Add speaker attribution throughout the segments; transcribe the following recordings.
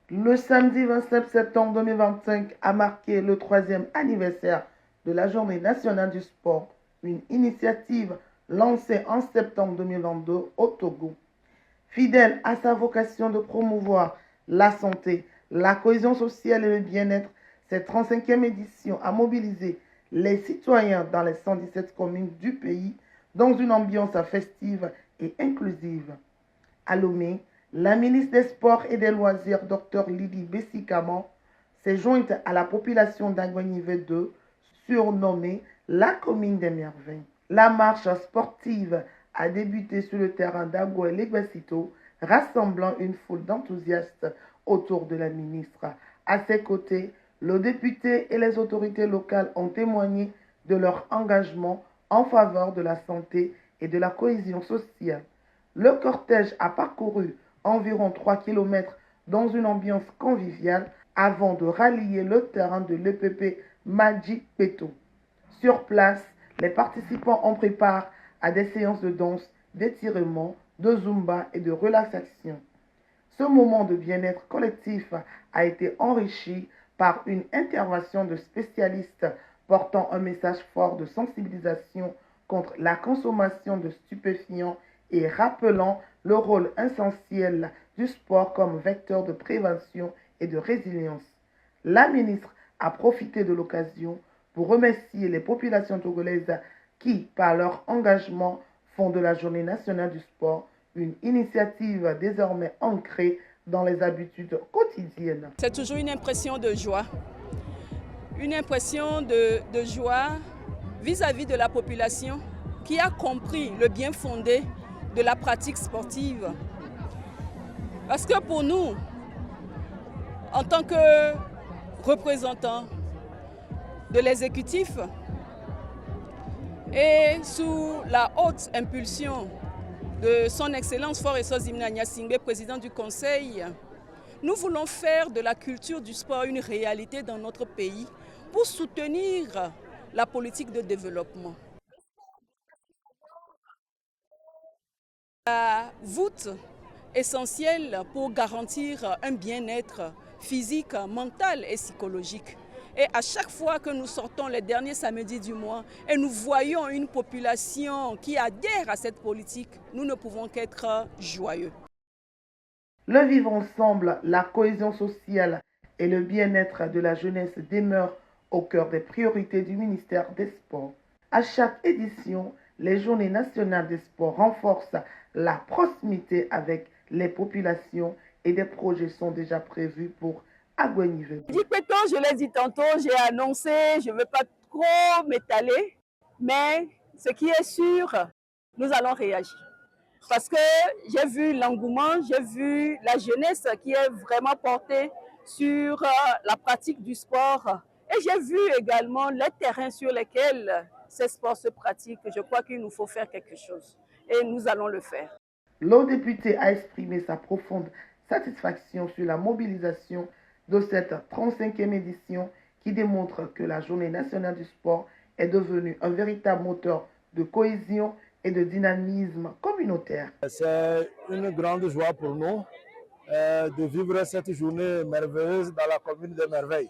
Speaker 1: Le samedi 29 septembre 2025 a marqué le 3e anniversaire de la Journée nationale du sport, une initiative lancée en septembre 2022 au Togo. Fidèle à sa vocation de promouvoir la santé, la cohésion sociale et le bien-être, cette 35e édition a mobilisé les citoyens dans les 117 communes du pays dans une ambiance festive et inclusive. À Lomé, la ministre des Sports et des Loisirs, Dr Lydie Bessikama, s'est jointe à la population d'Aguanive 2, surnommée la commune des merveilles. La marche sportive a débuté sur le terrain d'Agua Legbasito, rassemblant une foule d'enthousiastes autour de la ministre. À ses côtés, le député et les autorités locales ont témoigné de leur engagement en faveur de la santé et de la cohésion sociale. Le cortège a parcouru environ 3 km dans une ambiance conviviale avant de rallier le terrain de l'EPP Madji Peto. Sur place, les participants ont pris part à des séances de danse, d'étirement, de zumba et de relaxation. Ce moment de bien-être collectif a été enrichi par une intervention de spécialistes portant un message fort de sensibilisation contre la consommation de stupéfiants et rappelant le rôle essentiel du sport comme vecteur de prévention et de résilience. La ministre a profité de l'occasion pour remercier les populations togolaises qui, par leur engagement, font de la Journée nationale du sport une initiative désormais ancrée dans les habitudes quotidiennes.
Speaker 2: C'est toujours une impression de joie. Une impression de joie vis-à-vis de la population qui a compris le bien fondé de la pratique sportive. Parce que pour nous, en tant que représentants de l'exécutif et sous la haute impulsion de son Excellence Faure Essozimna Nyasingbe, président du Conseil, nous voulons faire de la culture du sport une réalité dans notre pays pour soutenir la politique de développement. La voûte essentielle pour garantir un bien-être physique, mental et psychologique. Et à chaque fois que nous sortons les derniers samedis du mois et nous voyons une population qui adhère à cette politique, nous ne pouvons qu'être joyeux.
Speaker 1: Le vivre ensemble, la cohésion sociale et le bien-être de la jeunesse demeurent au cœur des priorités du ministère des Sports. À chaque édition, les Journées nationales des sports renforcent la proximité avec les populations et des projets sont déjà prévus pour Aguanive.
Speaker 2: Je l'ai dit tantôt, j'ai annoncé, je ne veux pas trop m'étaler, mais ce qui est sûr, nous allons réagir. Parce que j'ai vu l'engouement, j'ai vu la jeunesse qui est vraiment portée sur la pratique du sport. Et j'ai vu également les terrains sur lesquels ces sports se pratiquent. Je crois qu'il nous faut faire quelque chose. Et nous allons le faire.
Speaker 1: Le député a exprimé sa profonde satisfaction sur la mobilisation de cette 35e édition qui démontre que la Journée nationale du sport est devenue un véritable moteur de cohésion et de dynamisme communautaire.
Speaker 3: C'est une grande joie pour nous de vivre cette journée merveilleuse dans la commune des Merveilles.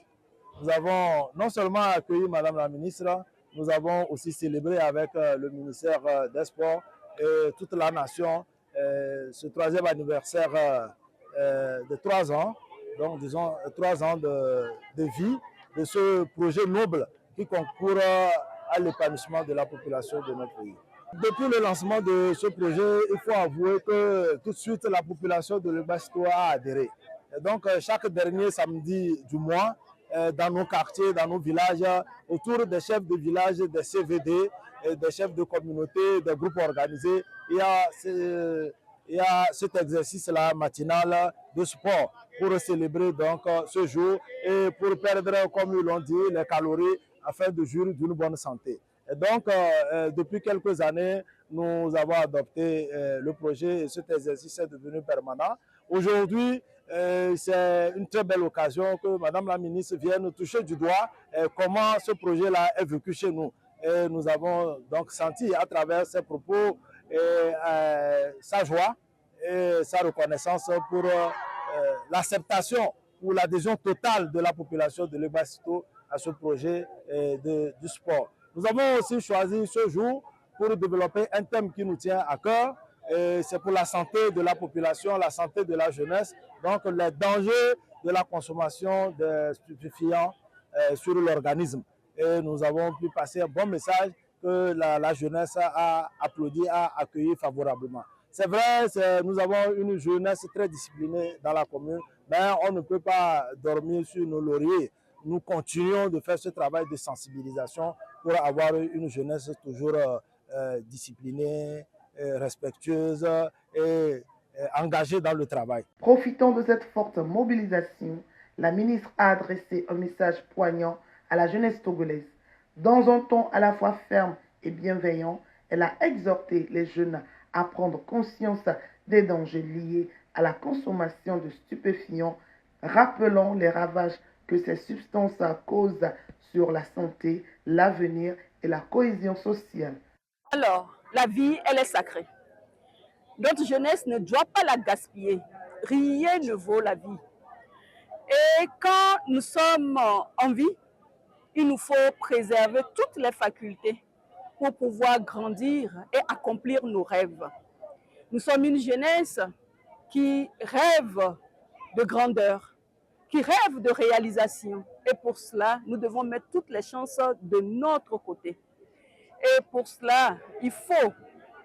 Speaker 3: Nous avons non seulement accueilli Madame la ministre, nous avons aussi célébré avec le ministère des Sports et toute la nation ce 3e anniversaire de 3 ans, donc disons 3 ans de vie de ce projet noble qui concourt à l'épanouissement de la population de notre pays. Depuis le lancement de ce projet, il faut avouer que tout de suite la population de Legbasito a adhéré. Et donc chaque dernier samedi du mois, dans nos quartiers, dans nos villages, autour des chefs de village, des CVD, des chefs de communauté, des groupes organisés, il y a cet exercice-là matinal de sport pour célébrer donc ce jour et pour perdre, comme ils l'ont dit, les calories afin de jouir d'une bonne santé. Et donc, depuis quelques années, nous avons adopté le projet et cet exercice est devenu permanent. Aujourd'hui, c'est une très belle occasion que Madame la ministre vienne toucher du doigt comment ce projet-là est vécu chez nous. Et nous avons donc senti à travers ses propos sa joie et sa reconnaissance pour l'acceptation pour l'adhésion totale de la population de Lebasito à ce projet du sport. Nous avons aussi choisi ce jour pour développer un thème qui nous tient à cœur. C'est pour la santé de la population, la santé de la jeunesse, donc les dangers de la consommation de stupéfiants sur l'organisme. Et nous avons pu passer un bon message que la jeunesse a applaudi, a accueilli favorablement. C'est vrai, nous avons une jeunesse très disciplinée dans la commune, mais on ne peut pas dormir sur nos lauriers. Nous continuons de faire ce travail de sensibilisation pour avoir une jeunesse toujours disciplinée, respectueuse et engagée dans le travail.
Speaker 1: Profitant de cette forte mobilisation, la ministre a adressé un message poignant à la jeunesse togolaise. Dans un ton à la fois ferme et bienveillant, elle a exhorté les jeunes à prendre conscience des dangers liés à la consommation de stupéfiants, rappelant les ravages que ces substances causent sur la santé, l'avenir et la cohésion sociale.
Speaker 2: Alors, la vie, elle est sacrée. Notre jeunesse ne doit pas la gaspiller. Rien ne vaut la vie. Et quand nous sommes en vie, il nous faut préserver toutes les facultés pour pouvoir grandir et accomplir nos rêves. Nous sommes une jeunesse qui rêve de grandeur, qui rêve de réalisation. Et pour cela, nous devons mettre toutes les chances de notre côté. Et pour cela, il faut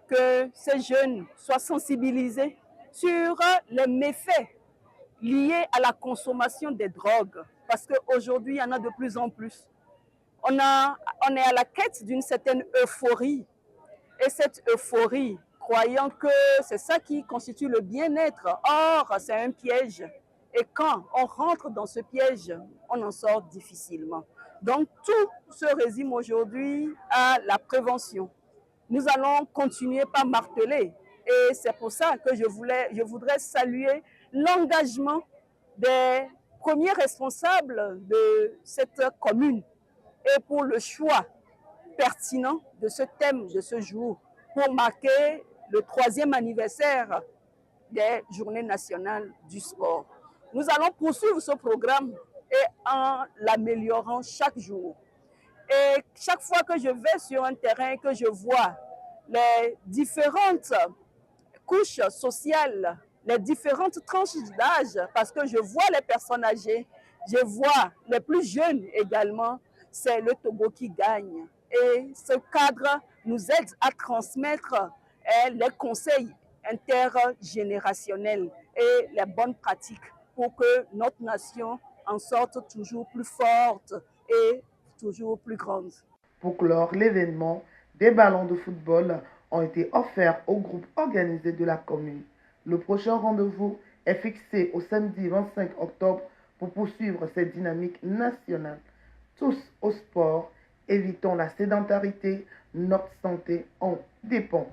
Speaker 2: que ces jeunes soient sensibilisés sur les méfaits liés à la consommation des drogues. Parce qu'aujourd'hui, il y en a de plus en plus. On est à la quête d'une certaine euphorie. Et cette euphorie, croyant que c'est ça qui constitue le bien-être, or, c'est un piège. Et quand on rentre dans ce piège, on en sort difficilement. Donc, tout se résume aujourd'hui à la prévention. Nous allons continuer par marteler. Et c'est pour ça que je voudrais saluer l'engagement des premiers responsables de cette commune et pour le choix pertinent de ce thème de ce jour pour marquer le 3e anniversaire des Journées nationales du sport. Nous allons poursuivre ce programme et en l'améliorant chaque jour. Et chaque fois que je vais sur un terrain, que je vois les différentes couches sociales, les différentes tranches d'âge, parce que je vois les personnes âgées, je vois les plus jeunes également, c'est le Togo qui gagne. Et ce cadre nous aide à transmettre les conseils intergénérationnels et les bonnes pratiques pour que notre nation en sorte toujours plus forte et toujours plus grande.
Speaker 1: Pour clore l'événement, des ballons de football ont été offerts aux groupes organisés de la commune. Le prochain rendez-vous est fixé au samedi 25 octobre pour poursuivre cette dynamique nationale. Tous au sport, évitons la sédentarité, notre santé en dépend.